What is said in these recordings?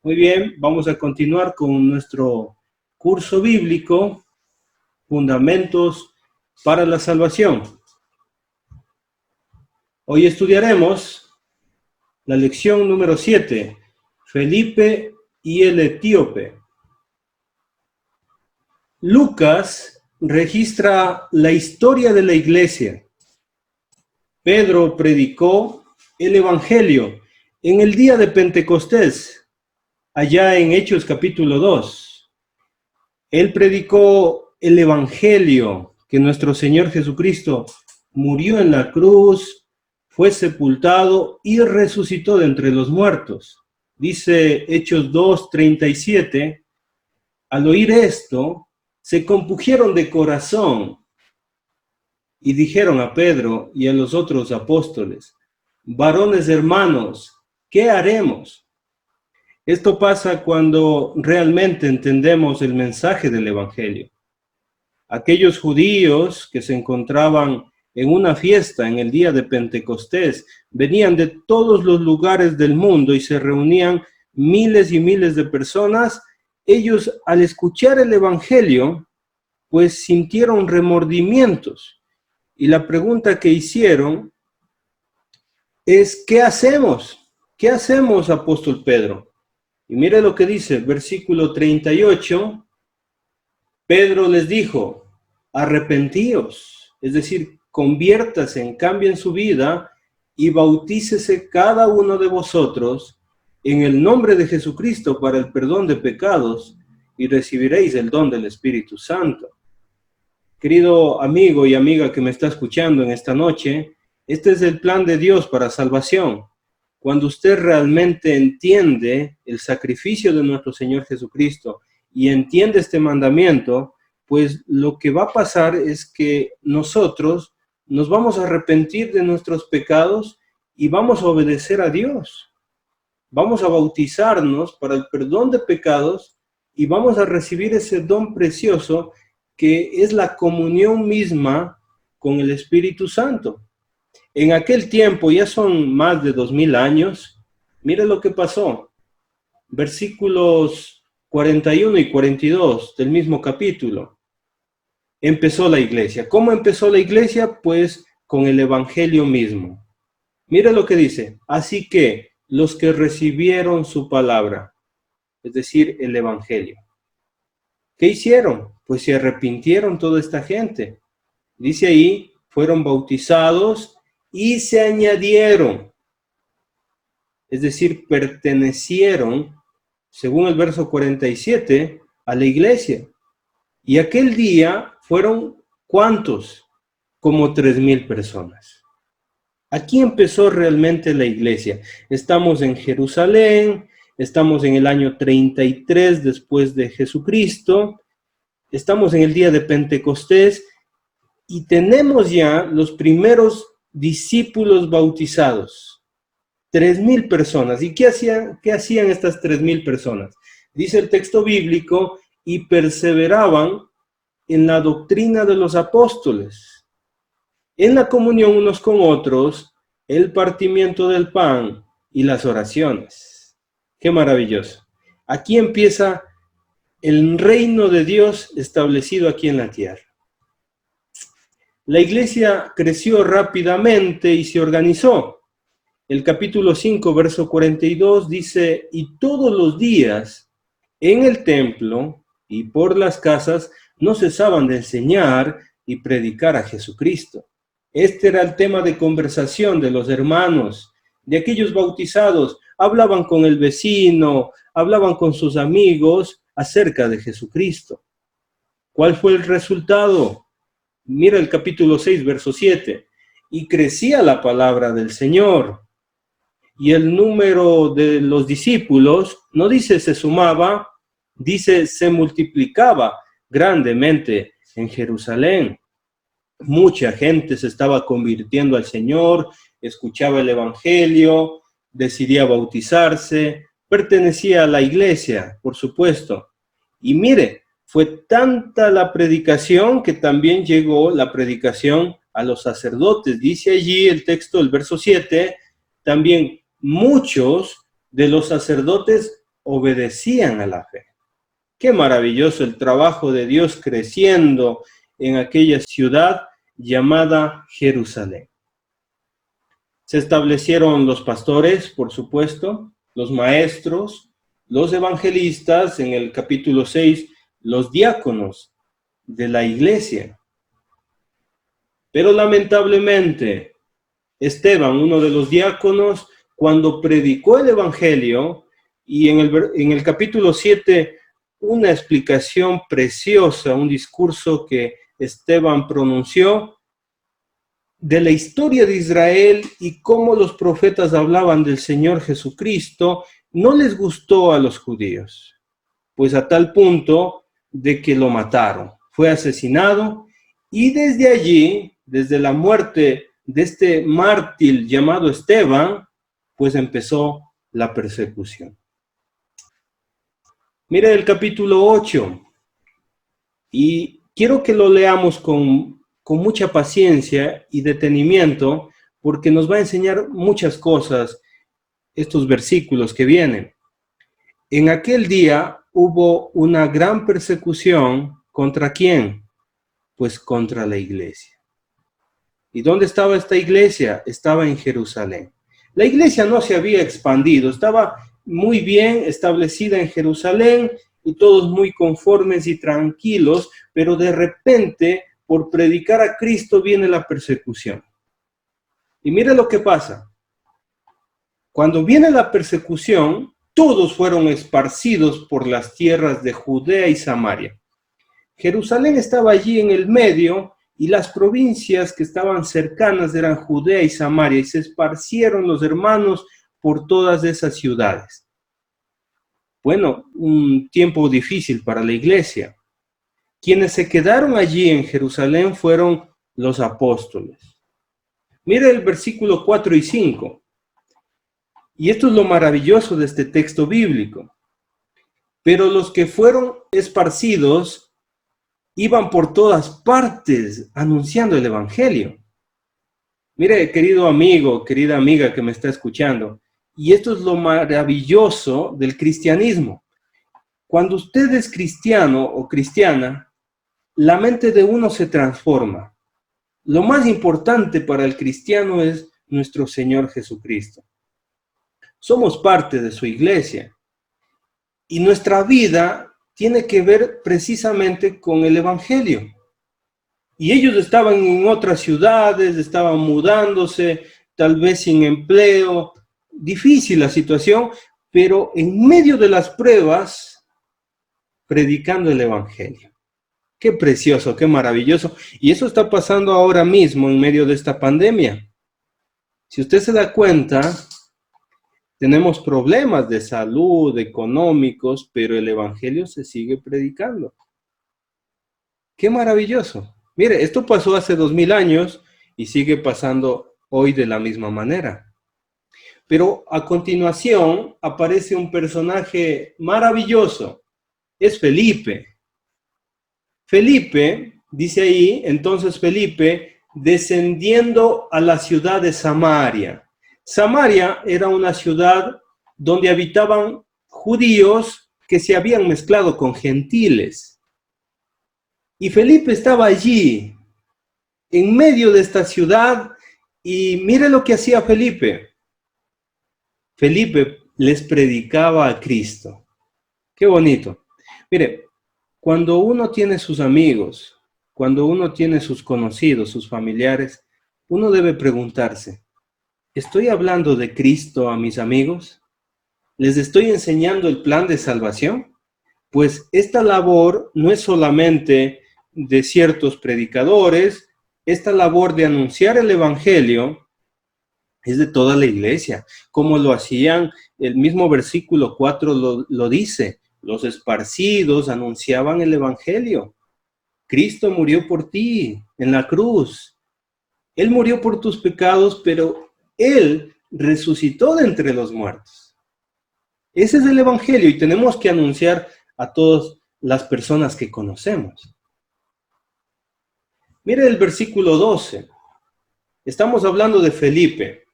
Muy bien, vamos a continuar con nuestro curso bíblico, Fundamentos para la Salvación. Hoy estudiaremos la lección número 7, Felipe y el etíope. Lucas registra la historia de la iglesia. Pedro predicó el Evangelio en el día de Pentecostés, allá en Hechos capítulo 2. Él predicó el Evangelio, que nuestro Señor Jesucristo murió en la cruz, fue sepultado y resucitó de entre los muertos. Dice Hechos 2:37, al oír esto, se compungieron de corazón y dijeron a Pedro y a los otros apóstoles, varones hermanos, ¿qué haremos? Esto pasa cuando realmente entendemos el mensaje del Evangelio. Aquellos judíos que se encontraban en una fiesta en el día de Pentecostés venían de todos los lugares del mundo y se reunían miles y miles de personas. Ellos, al escuchar el Evangelio, pues sintieron remordimientos. Y la pregunta que hicieron es, ¿qué hacemos? ¿Qué hacemos, apóstol Pedro? Y mire lo que dice, versículo 38, Pedro les dijo, arrepentíos, es decir, conviértase, cambien su vida y bautícese cada uno de vosotros en el nombre de Jesucristo para el perdón de pecados y recibiréis el don del Espíritu Santo. Querido amigo y amiga que me está escuchando en esta noche, este es el plan de Dios para salvación. Cuando usted realmente entiende el sacrificio de nuestro Señor Jesucristo y entiende este mandamiento, pues lo que va a pasar es que nosotros nos vamos a arrepentir de nuestros pecados y vamos a obedecer a Dios. Vamos a bautizarnos para el perdón de pecados y vamos a recibir ese don precioso que es la comunión misma con el Espíritu Santo. En aquel tiempo, ya son más de 2000 años, mire lo que pasó. Versículos 41 y 42 del mismo capítulo. Empezó la iglesia. ¿Cómo empezó la iglesia? Pues con el Evangelio mismo. Mire lo que dice. Así que los que recibieron su palabra, es decir, el Evangelio, ¿qué hicieron? Pues se arrepintieron toda esta gente. Dice ahí, fueron bautizados y se añadieron, es decir, pertenecieron, según el verso 47, a la iglesia. Y aquel día fueron, ¿cuántos? Como 3000 personas. Aquí empezó realmente la iglesia. Estamos en Jerusalén, estamos en el año 33 después de Jesucristo, estamos en el día de Pentecostés y tenemos ya los primeros discípulos bautizados. 3000 personas. ¿Y qué hacían estas 3000 personas? Dice el texto bíblico, y perseveraban en la doctrina de los apóstoles, en la comunión unos con otros, el partimiento del pan y las oraciones. ¡Qué maravilloso! Aquí empieza el reino de Dios establecido aquí en la tierra. La iglesia creció rápidamente y se organizó. El capítulo 5, verso 42 dice, y todos los días en el templo y por las casas no cesaban de enseñar y predicar a Jesucristo. Este era el tema de conversación de los hermanos, de aquellos bautizados. Hablaban con el vecino, hablaban con sus amigos acerca de Jesucristo. ¿Cuál fue el resultado? Mira el capítulo 6, verso 7. Y crecía la palabra del Señor. Y el número de los discípulos, no dice se sumaba, dice se multiplicaba grandemente en Jerusalén. Mucha gente se estaba convirtiendo al Señor, escuchaba el Evangelio, decidía bautizarse, pertenecía a la iglesia, por supuesto. Y mire, fue tanta la predicación que también llegó la predicación a los sacerdotes. Dice allí el texto, el verso 7, también muchos de los sacerdotes obedecían a la fe. Qué maravilloso el trabajo de Dios creciendo en aquella ciudad llamada Jerusalén. Se establecieron los pastores, por supuesto, los maestros, los evangelistas, en el capítulo 6, los diáconos de la iglesia. Pero lamentablemente, Esteban, uno de los diáconos, cuando predicó el evangelio, y en el capítulo 7, una explicación preciosa, un discurso que Esteban pronunció de la historia de Israel y cómo los profetas hablaban del Señor Jesucristo, no les gustó a los judíos, pues a tal punto de que lo mataron. Fue asesinado y desde allí, desde la muerte de este mártir llamado Esteban, pues empezó la persecución. Mira el capítulo 8 y quiero que lo leamos con mucha paciencia y detenimiento, porque nos va a enseñar muchas cosas estos versículos que vienen. En aquel día hubo una gran persecución, ¿contra quién? Pues contra la iglesia. ¿Y dónde estaba esta iglesia? Estaba en Jerusalén. La iglesia no se había expandido, estaba muy bien establecida en Jerusalén y todos muy conformes y tranquilos, pero de repente, por predicar a Cristo, viene la persecución. Y mire lo que pasa. Cuando viene la persecución, todos fueron esparcidos por las tierras de Judea y Samaria. Jerusalén estaba allí en el medio y las provincias que estaban cercanas eran Judea y Samaria, y se esparcieron los hermanos por todas esas ciudades. Bueno, un tiempo difícil para la iglesia. Quienes se quedaron allí en Jerusalén fueron los apóstoles. Mire el versículo 4 y 5. Y esto es lo maravilloso de este texto bíblico. Pero los que fueron esparcidos iban por todas partes anunciando el evangelio. Mire, querido amigo, querida amiga que me está escuchando, y esto es lo maravilloso del cristianismo. Cuando usted es cristiano o cristiana, la mente de uno se transforma. Lo más importante para el cristiano es nuestro Señor Jesucristo. Somos parte de su iglesia y nuestra vida tiene que ver precisamente con el evangelio. Y ellos estaban en otras ciudades, estaban mudándose, tal vez sin empleo, difícil la situación, pero en medio de las pruebas, predicando el evangelio. Qué precioso, qué maravilloso. Y eso está pasando ahora mismo en medio de esta pandemia. Si usted se da cuenta, tenemos problemas de salud, económicos, pero el evangelio se sigue predicando. Qué maravilloso. Mire, esto pasó hace 2000 años y sigue pasando hoy de la misma manera. Pero a continuación aparece un personaje maravilloso. Es Felipe. Felipe, dice ahí, entonces Felipe, descendiendo a la ciudad de Samaria. Samaria era una ciudad donde habitaban judíos que se habían mezclado con gentiles. Y Felipe estaba allí, en medio de esta ciudad, y mire lo que hacía Felipe. Felipe les predicaba a Cristo. Qué bonito. Mire, cuando uno tiene sus amigos, cuando uno tiene sus conocidos, sus familiares, uno debe preguntarse, ¿estoy hablando de Cristo a mis amigos? ¿Les estoy enseñando el plan de salvación? Pues esta labor no es solamente de ciertos predicadores, esta labor de anunciar el evangelio es de toda la iglesia, como lo hacían, el mismo versículo 4 lo dice, los esparcidos anunciaban el evangelio. Cristo murió por ti en la cruz. Él murió por tus pecados, pero Él resucitó de entre los muertos. Ese es el evangelio y tenemos que anunciar a todas las personas que conocemos. Mire el versículo 12. Estamos hablando de Felipe.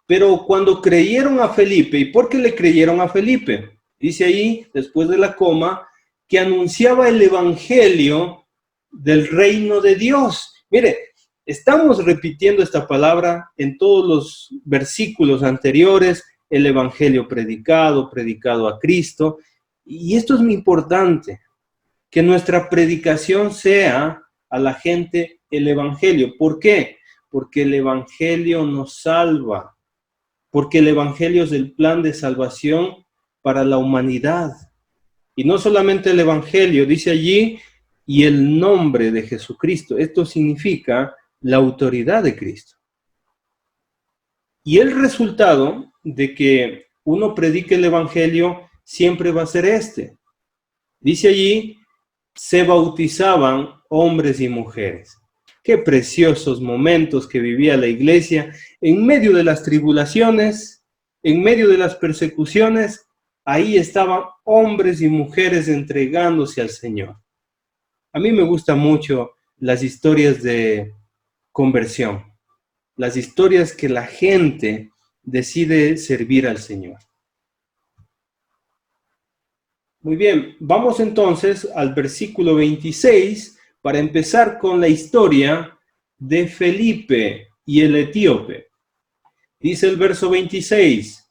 Pero cuando creyeron a Felipe, ¿y por qué le creyeron a Felipe? Dice ahí, después de la coma, que anunciaba el evangelio del reino de Dios. Mire, estamos repitiendo esta palabra en todos los versículos anteriores, el evangelio predicado, predicado a Cristo. Y esto es muy importante, que nuestra predicación sea a la gente el evangelio. ¿Por qué? Porque el evangelio nos salva, porque el evangelio es el plan de salvación para la humanidad. Y no solamente el evangelio, dice allí, y el nombre de Jesucristo. Esto significa la autoridad de Cristo. Y el resultado de que uno predique el evangelio siempre va a ser este. Dice allí, se bautizaban hombres y mujeres. Qué preciosos momentos que vivía la iglesia en medio de las tribulaciones, en medio de las persecuciones. Ahí estaban hombres y mujeres entregándose al Señor. A mí me gustan mucho las historias de conversión, las historias que la gente decide servir al Señor. Muy bien, vamos entonces al versículo 26 para empezar con la historia de Felipe y el etíope. Dice el verso 26,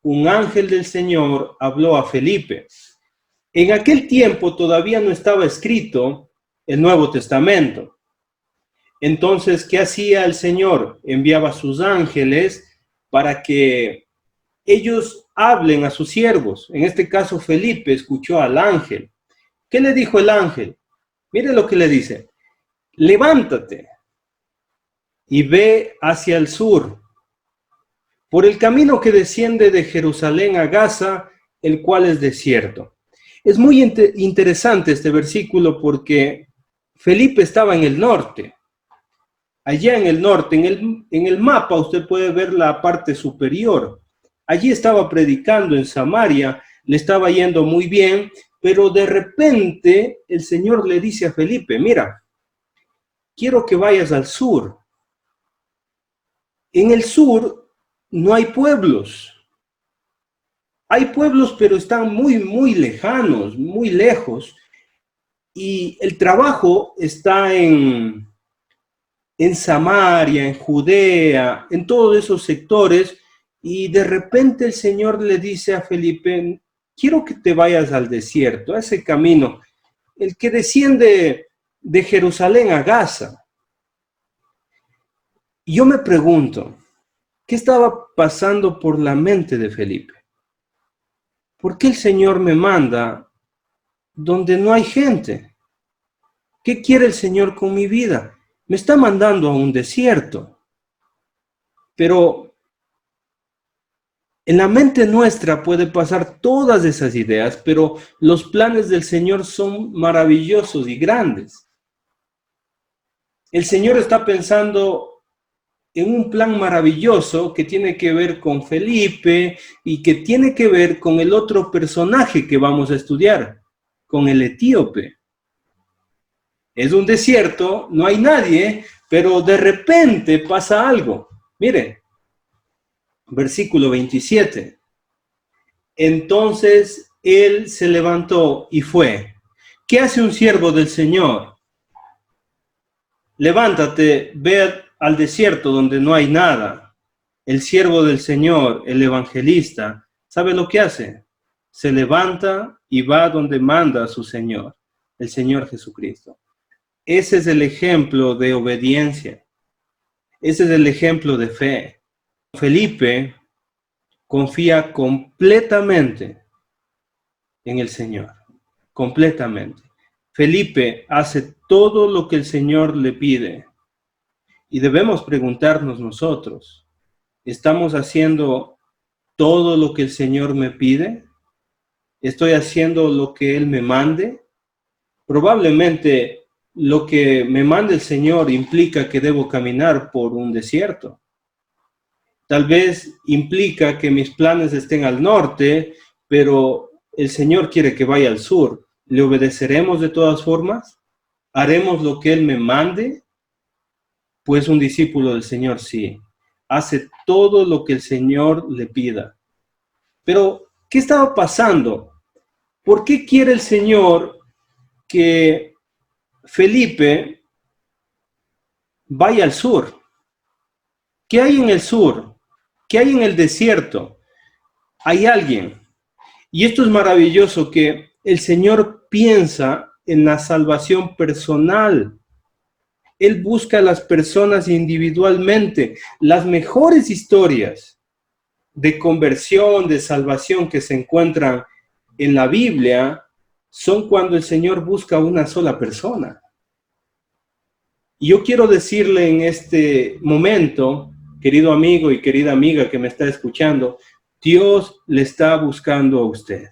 un ángel del Señor habló a Felipe. En aquel tiempo todavía no estaba escrito el Nuevo Testamento. Entonces, ¿qué hacía el Señor? Enviaba a sus ángeles para que ellos hablen a sus siervos. En este caso, Felipe escuchó al ángel. ¿Qué le dijo el ángel? Mire lo que le dice. Levántate y ve hacia el sur, por el camino que desciende de Jerusalén a Gaza, el cual es desierto. Es muy interesante este versículo porque Felipe estaba en el norte. Allá en el norte, en el mapa usted puede ver la parte superior. Allí estaba predicando en Samaria, le estaba yendo muy bien, pero de repente el Señor le dice a Felipe, mira, quiero que vayas al sur. En el sur no hay pueblos. Hay pueblos, pero están muy, muy lejanos, muy lejos. Y el trabajo está en Samaria, en Judea, en todos esos sectores. Y de repente el Señor le dice a Felipe, quiero que te vayas al desierto, a ese camino, el que desciende de Jerusalén a Gaza. Y yo me pregunto, ¿qué estaba pasando por la mente de Felipe? ¿Por qué el Señor me manda donde no hay gente? ¿Qué quiere el Señor con mi vida? Me está mandando a un desierto. Pero en la mente nuestra puede pasar todas esas ideas, pero los planes del Señor son maravillosos y grandes. El Señor está pensando en un plan maravilloso que tiene que ver con Felipe y que tiene que ver con el otro personaje que vamos a estudiar, con el etíope. Es un desierto, no hay nadie, pero de repente pasa algo. Mire, versículo 27. Entonces él se levantó y fue. ¿Qué hace un siervo del Señor? Levántate, ve al desierto donde no hay nada. El siervo del Señor, el evangelista, ¿sabe lo que hace? Se levanta y va donde manda a su Señor, el Señor Jesucristo. Ese es el ejemplo de obediencia. Ese es el ejemplo de fe. Felipe confía completamente en el Señor, completamente. Felipe hace todo lo que el Señor le pide. Y debemos preguntarnos nosotros, ¿estamos haciendo todo lo que el Señor me pide? ¿Estoy haciendo lo que Él me mande? Probablemente lo que me mande el Señor implica que debo caminar por un desierto. Tal vez implica que mis planes estén al norte, pero el Señor quiere que vaya al sur. ¿Le obedeceremos de todas formas? ¿Haremos lo que Él me mande? Pues un discípulo del Señor sí, hace todo lo que el Señor le pida. Pero ¿Qué estaba pasando? ¿Por qué quiere el Señor que Felipe vaya al sur? ¿Qué hay en el sur? ¿Qué hay en el desierto? Hay alguien. Y esto es maravilloso, que el Señor piensa en la salvación personal. Él busca a las personas individualmente. Las mejores historias de conversión, de salvación que se encuentran en la Biblia son cuando el Señor busca a una sola persona. Y yo quiero decirle en este momento, querido amigo y querida amiga que me está escuchando, Dios le está buscando a usted.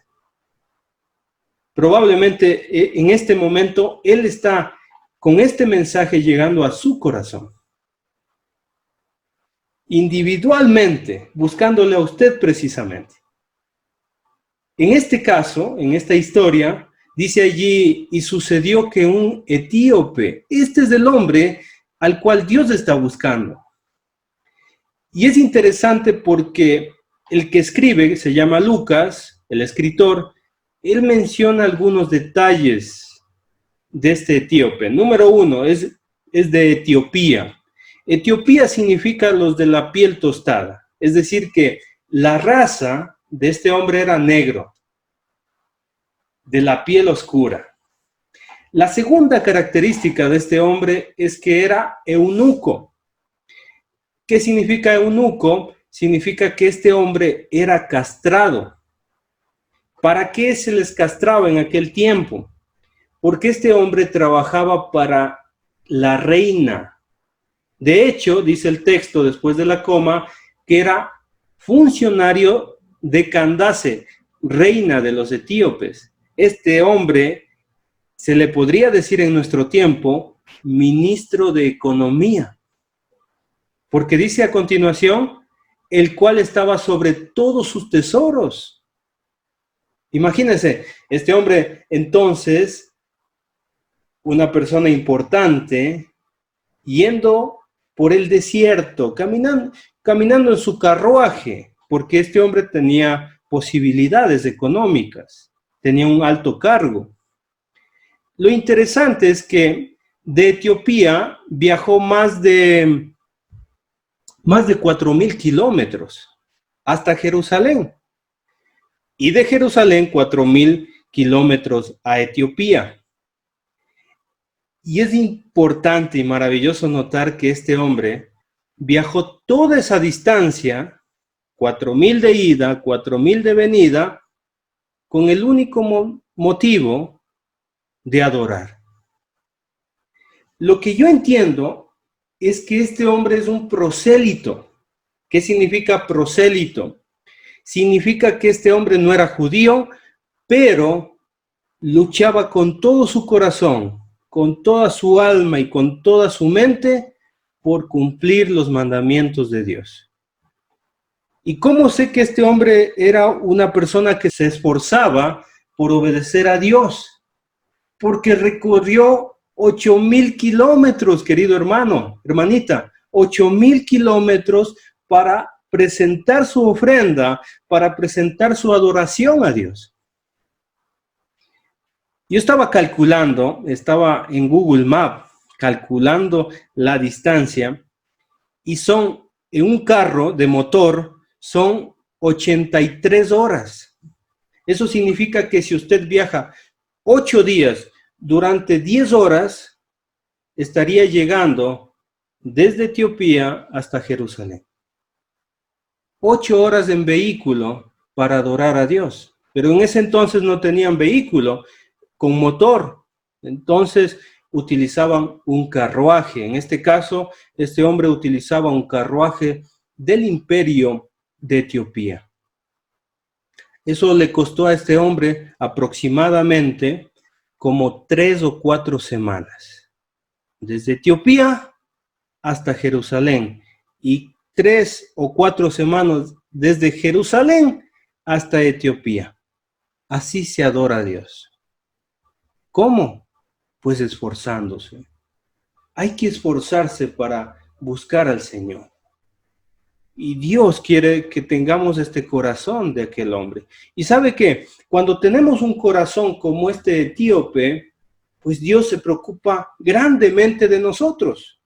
Probablemente en este momento Él está con este mensaje llegando a su corazón. Individualmente, buscándole a usted precisamente. En este caso, en esta historia, dice allí, y sucedió que un etíope, este es el hombre al cual Dios está buscando. Y es interesante porque el que escribe, se llama Lucas, el escritor, él menciona algunos detalles de este etíope. Número uno, es de Etiopía. Etiopía significa los de la piel tostada, es decir que la raza de este hombre era negro, de la piel oscura. La segunda característica de este hombre es que era eunuco. ¿Qué significa eunuco? Significa que este hombre era castrado. ¿Para qué se les castraba en aquel tiempo? Porque este hombre trabajaba para la reina. De hecho, dice el texto después de la coma, que era funcionario de Candace, reina de los etíopes. Este hombre se le podría decir en nuestro tiempo ministro de Economía, porque dice a continuación, el cual estaba sobre todos sus tesoros. Imagínense, este hombre entonces, una persona importante, yendo por el desierto, caminando en su carruaje, porque este hombre tenía posibilidades económicas, tenía un alto cargo. Lo interesante es que de Etiopía viajó más de 4.000 kilómetros hasta Jerusalén. Y de Jerusalén 4.000 kilómetros a Etiopía. Y es importante y maravilloso notar que este hombre viajó toda esa distancia, 4.000 de ida, 4.000 de venida, con el único motivo de adorar. Lo que yo entiendo es que este hombre es un prosélito. ¿Qué significa prosélito? Significa que este hombre no era judío, pero luchaba con todo su corazón, con toda su alma y con toda su mente por cumplir los mandamientos de Dios. ¿Y cómo sé que este hombre era una persona que se esforzaba por obedecer a Dios? Porque recorrió 8.000 kilómetros, querido hermano, hermanita, 8.000 kilómetros para presentar su ofrenda, para presentar su adoración a Dios. Yo estaba calculando, estaba en Google Maps, calculando la distancia, y son, en un carro de motor, son 83 horas. Eso significa que si usted viaja 8 días durante 10 horas, estaría llegando desde Etiopía hasta Jerusalén. 8 horas en vehículo para adorar a Dios. Pero en ese entonces no tenían vehículo con motor. Entonces utilizaban un carruaje. En este caso, este hombre utilizaba un carruaje del imperio de Etiopía. Eso le costó a este hombre aproximadamente como 3 o 4 semanas. Desde Etiopía hasta Jerusalén. Y 3 o 4 semanas desde Jerusalén hasta Etiopía. Así se adora a Dios. ¿Cómo? Pues esforzándose. Hay que esforzarse para buscar al Señor. Y Dios quiere que tengamos este corazón de aquel hombre. Y sabe que cuando tenemos un corazón como este etíope, pues Dios se preocupa grandemente de nosotros.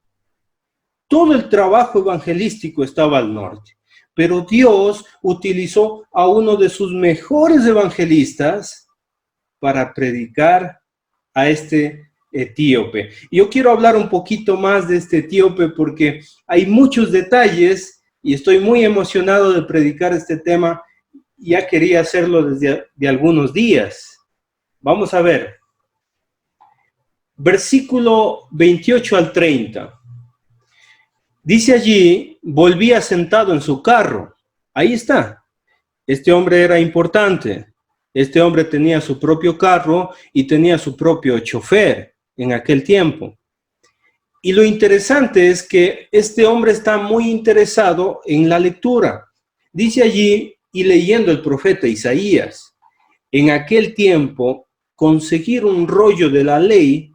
Todo el trabajo evangelístico estaba al norte, pero Dios utilizó a uno de sus mejores evangelistas para predicar a este etíope. Yo quiero hablar un poquito más de este etíope porque hay muchos detalles y estoy muy emocionado de predicar este tema. Ya quería hacerlo desde algunos días. Vamos a ver. Versículo 28 al 30. Dice allí, volvía sentado en su carro. Ahí está. Este hombre era importante. Este hombre tenía su propio carro y tenía su propio chofer en aquel tiempo. Y lo interesante es que este hombre está muy interesado en la lectura. Dice allí, y leyendo el profeta Isaías, en aquel tiempo, conseguir un rollo de la ley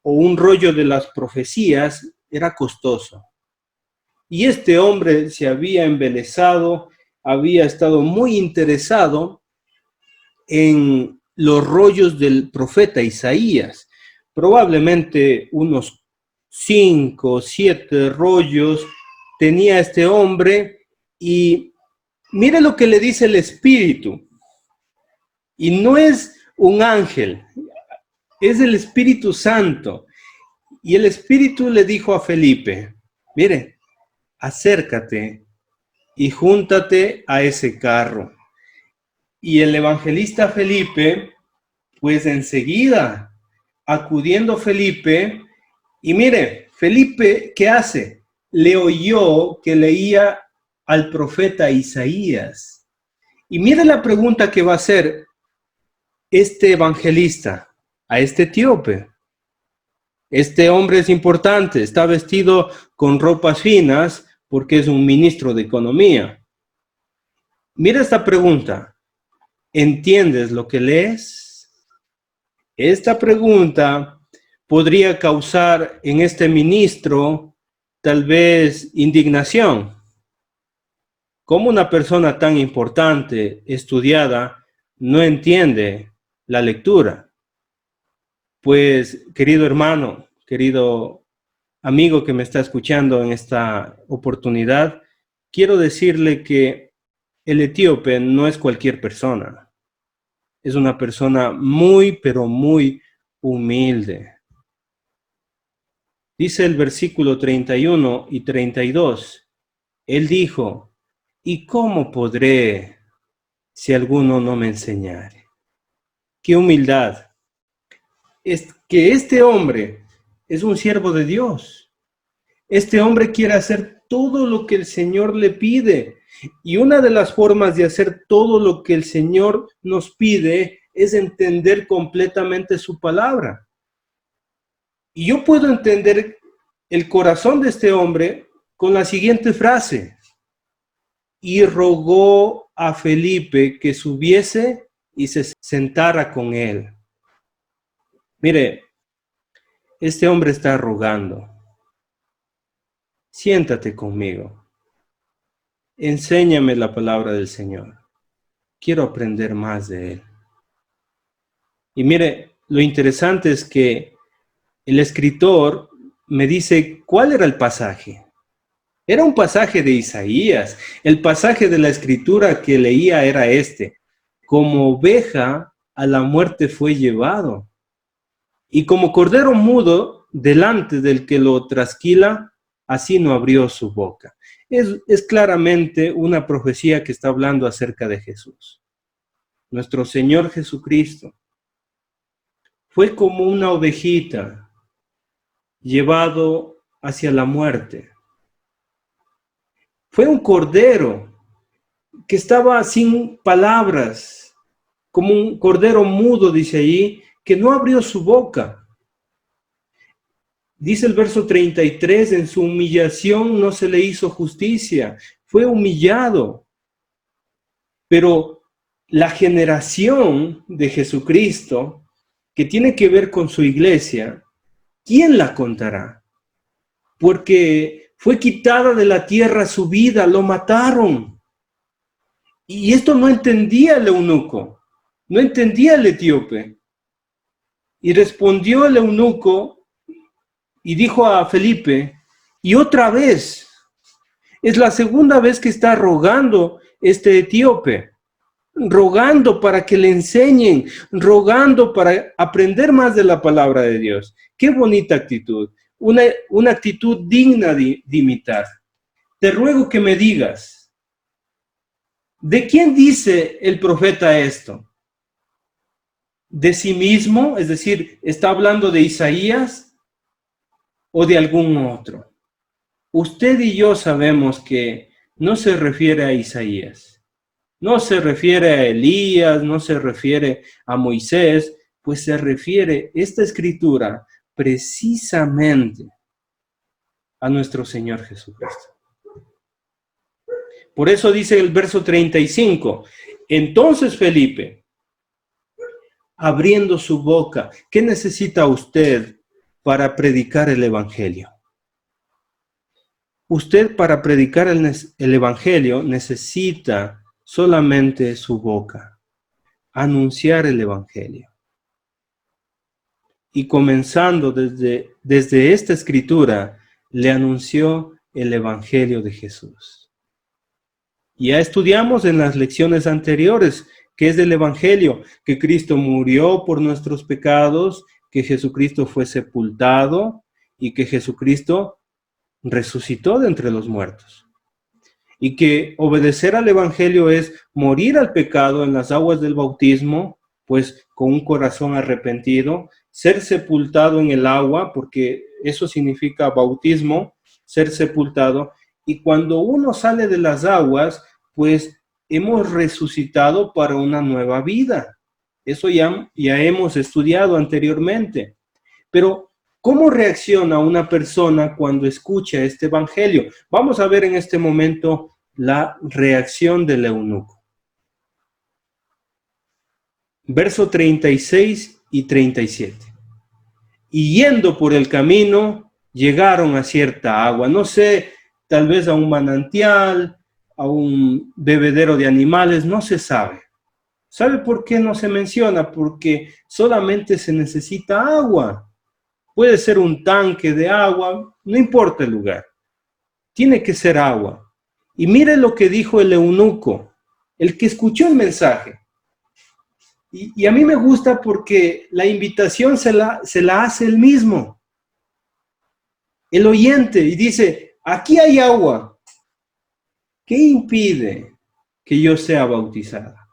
o un rollo de las profecías era costoso. Y este hombre se había embelesado, había estado muy interesado en los rollos del profeta Isaías. Probablemente unos 5 o 7 rollos tenía este hombre y mire lo que le dice el Espíritu. Y no es un ángel, es el Espíritu Santo. Y el Espíritu le dijo a Felipe, mire, acércate y júntate a ese carro. Y el evangelista Felipe, pues enseguida, acudiendo Felipe, y mire, Felipe, ¿qué hace? Le oyó que leía al profeta Isaías. Y mire la pregunta que va a hacer este evangelista a este etíope. Este hombre es importante, está vestido con ropas finas porque es un ministro de economía. Mira esta pregunta. ¿Entiendes lo que lees? Esta pregunta podría causar en este ministro tal vez indignación. ¿Cómo una persona tan importante, estudiada, no entiende la lectura? Pues, querido hermano, querido amigo que me está escuchando en esta oportunidad, quiero decirle que el etíope no es cualquier persona. Es una persona muy, pero muy humilde. Dice el versículo 31 y 32. Él dijo, ¿y cómo podré si alguno no me enseñare? ¡Qué humildad! Es que este hombre es un siervo de Dios. Este hombre quiere hacer todo lo que el Señor le pide. Y una de las formas de hacer todo lo que el Señor nos pide es entender completamente su palabra. Y yo puedo entender el corazón de este hombre con la siguiente frase. Y rogó a Felipe que subiese y se sentara con él. Mire, este hombre está rogando. Siéntate conmigo. Enséñame la palabra del Señor. Quiero aprender más de él. Y mire, lo interesante es que el escritor me dice cuál era el pasaje. Era un pasaje de Isaías. El pasaje de la escritura que leía era este. Como oveja a la muerte fue llevado. Y como cordero mudo delante del que lo trasquila, así no abrió su boca. Es claramente una profecía que está hablando acerca de Jesús. Nuestro Señor Jesucristo fue como una ovejita llevado hacia la muerte. Fue un cordero que estaba sin palabras, como un cordero mudo, dice allí, que no abrió su boca. Dice el verso 33, en su humillación no se le hizo justicia, fue humillado. Pero la generación de Jesucristo, que tiene que ver con su iglesia, ¿quién la contará? Porque Fue quitada de la tierra su vida, lo mataron. Y esto no entendía el eunuco, no entendía el etíope. Y respondió el eunuco y dijo a Felipe, y otra vez, es la segunda vez que está rogando este etíope, rogando para que le enseñen, rogando para aprender más de la palabra de Dios. Qué bonita actitud, una actitud digna de imitar. Te ruego que me digas, ¿de quién dice el profeta esto? ¿De sí mismo? Es decir, ¿está hablando de Isaías o de algún otro? Usted y yo sabemos que no se refiere a Isaías, no se refiere a Elías, no se refiere a Moisés, pues se refiere esta escritura precisamente a nuestro Señor Jesucristo. Por eso dice el verso 35, entonces Felipe, abriendo su boca, ¿qué necesita usted para predicar el Evangelio? Usted para predicar el Evangelio necesita solamente su boca, anunciar el Evangelio. Y comenzando desde esta escritura, le anunció el Evangelio de Jesús. Ya estudiamos en las lecciones anteriores que es del Evangelio, que Cristo murió por nuestros pecados, que Jesucristo fue sepultado y que Jesucristo resucitó de entre los muertos. Y que obedecer al Evangelio es morir al pecado en las aguas del bautismo, pues con un corazón arrepentido, ser sepultado en el agua, porque eso significa bautismo, ser sepultado, y cuando uno sale de las aguas, pues hemos resucitado para una nueva vida. Eso ya hemos estudiado anteriormente. Pero ¿cómo reacciona una persona cuando escucha este evangelio? Vamos a ver en este momento la reacción del eunuco. Verso 36 y 37. Y yendo por el camino, llegaron a cierta agua. No sé, tal vez a un manantial, a un bebedero de animales, no se sabe. ¿Sabe por qué no se menciona? Porque solamente se necesita agua. Puede ser un tanque de agua, no importa el lugar. Tiene que ser agua. Y mire lo que dijo el eunuco, el que escuchó el mensaje. Y a mí me gusta porque la invitación se la hace él mismo. El oyente, y dice, aquí hay agua. ¿Qué impide que yo sea bautizada?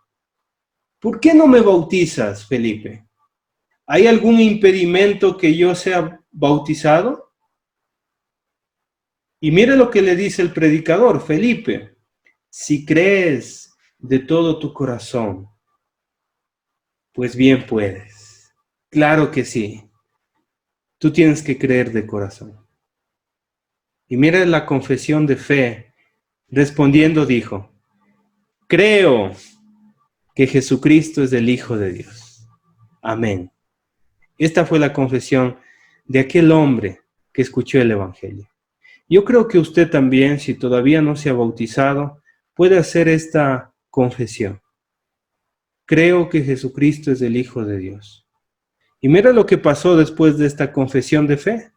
¿Por qué no me bautizas, Felipe? ¿Hay algún impedimento que yo sea bautizado? Y mire lo que le dice el predicador, Felipe, si crees de todo tu corazón, pues bien puedes. Claro que sí. Tú tienes que creer de corazón. Y mire la confesión de fe. Respondiendo dijo, creo que Jesucristo es el Hijo de Dios. Amén. Esta fue la confesión de aquel hombre que escuchó el Evangelio. Yo creo que usted también, si todavía no se ha bautizado, puede hacer esta confesión. Creo que Jesucristo es el Hijo de Dios. Y mira lo que pasó después de esta confesión de fe.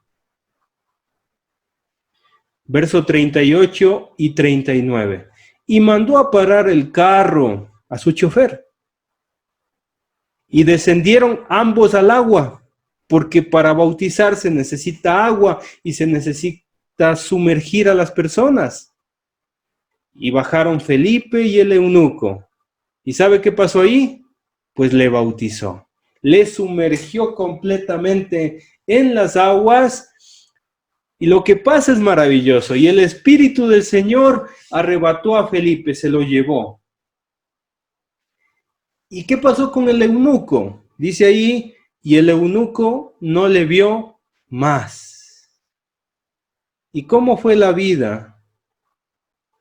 Verso 38 y 39. Y mandó a parar el carro a su chofer. Y descendieron ambos al agua, porque para bautizar se necesita agua y se necesita sumergir a las personas. Y bajaron Felipe y el eunuco. ¿Y sabe qué pasó ahí? Pues le bautizó. Le sumergió completamente en las aguas. Y lo que pasa es maravilloso. Y el Espíritu del Señor arrebató a Felipe, se lo llevó. ¿Y qué pasó con el eunuco? Dice ahí, y el eunuco no le vio más. ¿Y cómo fue la vida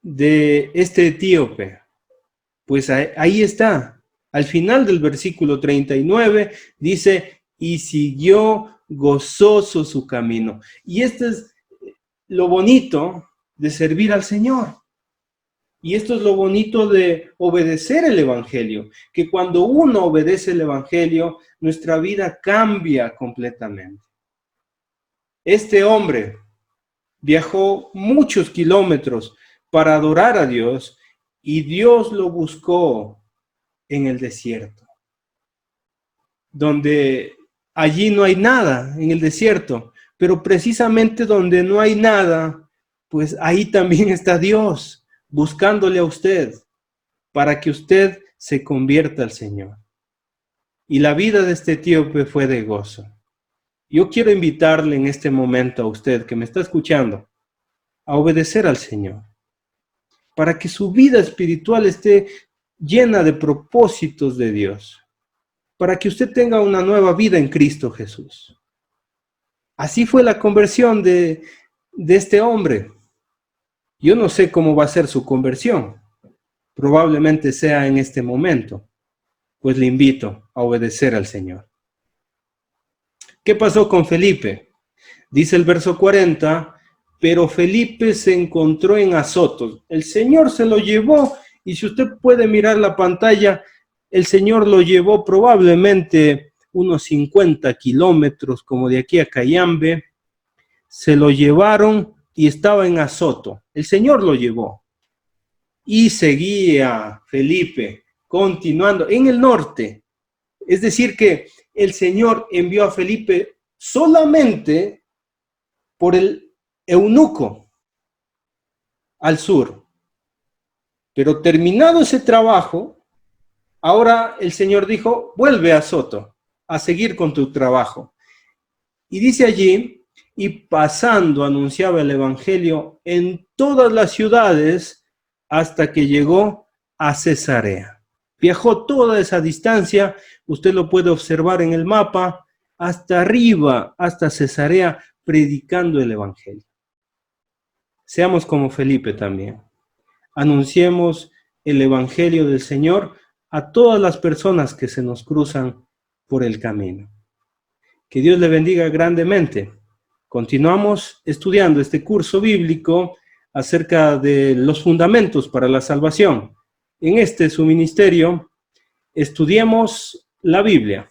de este etíope? Pues ahí está. Al final del versículo 39 dice, y siguió gozoso su camino. Y esta es lo bonito de servir al Señor. Y esto es lo bonito de obedecer el Evangelio, que cuando uno obedece el Evangelio, nuestra vida cambia completamente. Este hombre viajó muchos kilómetros para adorar a Dios y Dios lo buscó en el desierto, donde allí no hay nada, en el desierto, pero precisamente donde no hay nada, pues ahí también está Dios, buscándole a usted, para que usted se convierta al Señor. Y la vida de este etíope fue de gozo. Yo quiero invitarle en este momento a usted que me está escuchando, a obedecer al Señor, para que su vida espiritual esté llena de propósitos de Dios, para que usted tenga una nueva vida en Cristo Jesús. Así fue la conversión de este hombre. Yo no sé cómo va a ser su conversión. Probablemente sea en este momento, pues le invito a obedecer al Señor. ¿Qué pasó con Felipe? Dice el verso 40, pero Felipe se encontró en Azoto. El Señor se lo llevó, y si usted puede mirar la pantalla, el Señor lo llevó probablemente unos 50 kilómetros, como de aquí a Cayambe. Se lo llevaron y estaba en Azoto. El Señor lo llevó. Y seguía Felipe continuando en el norte. Es decir que el Señor envió a Felipe solamente por el eunuco al sur. Pero terminado ese trabajo, ahora el Señor dijo, vuelve a Azoto a seguir con tu trabajo. Y dice allí, y pasando anunciaba el evangelio en todas las ciudades hasta que llegó a Cesarea. Viajó toda esa distancia, usted lo puede observar en el mapa, hasta arriba, hasta Cesarea, predicando el evangelio. Seamos como Felipe también. Anunciemos el evangelio del Señor a todas las personas que se nos cruzan por el camino. Que Dios le bendiga grandemente. Continuamos estudiando este curso bíblico acerca de los fundamentos para la salvación. En este su ministerio, estudiemos la Biblia.